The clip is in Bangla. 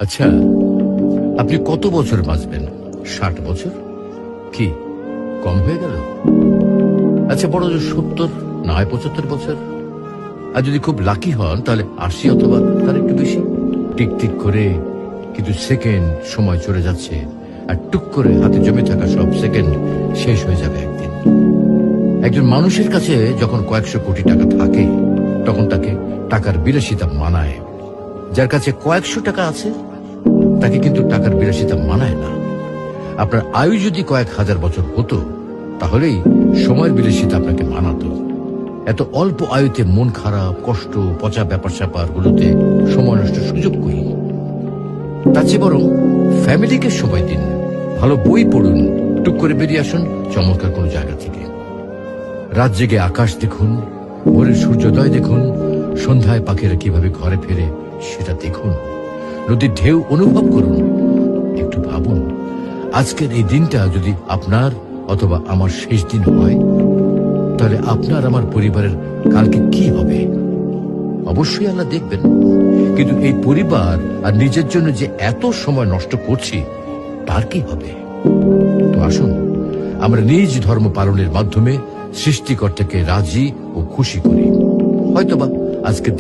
আচ্ছা, আপনি কত বছর বাঁচবেন? 60 বছর? কি কম হয়ে গেল? আচ্ছা, বড় জোর 70, না হয় 75 বছর। আর যদি খুব লাকি হন তাহলে 80 অথবা তার একটু বেশি। টিক টিক করে কিন্তু সেকেন্ড সময় চলে যাচ্ছে, আর টুক করে হাতে জমে থাকা সব সেকেন্ড শেষ হয়ে যাবে একদিন। একজন মানুষের কাছে যখন কয়েকশো কোটি টাকা থাকে, তখন তাকে টাকার বিলাসিতা মানায়। যার কাছে কয়েকশো টাকা আছে, তাকে কিন্তু টাকার বিলাসিতা মানায় না। আপনার আয়ু যদি কয়েক হাজার বছর হতো, তাহলেই সময়ের বিলাসিতা আপনাকে মানাতো। এত অল্প আয়ুতে মন খারাপ, কষ্ট, পচা ব্যাপার স্যাপার গুলোতে সময় নষ্ট সুযোগ করি। তার চেয়ে বরং ফ্যামিলিকে সময় দিন, ভালো বই পড়ুন, টুক করে বেরিয়ে আসুন চমৎকার কোনো জায়গা থেকে। রাত জেগে আকাশ দেখুন, ভোরের সূর্যোদয় দেখুন, সন্ধ্যায় পাখিরা কিভাবে ঘরে ফেরে সেটা দেখুন, নদীর ঢেউ অনুভব করুন। একটু ভাবুন, আজকের এই দিনটা যদি আপনার অথবা আমার শেষ দিন হয়, তাহলে আপনার আমার পরিবারের কালকে কি হবে? অবশ্যই আল্লাহ দেখবেন, কিন্তু এই পরিবার আর নিজের জন্য যে এত সময় নষ্ট করছি, তার কি হবে? তো আসুন, আমরা নিজ ধর্ম পালনের মাধ্যমে সৃষ্টিকর্তাকে রাজি ও খুশি করি। হয়তোবা আজকের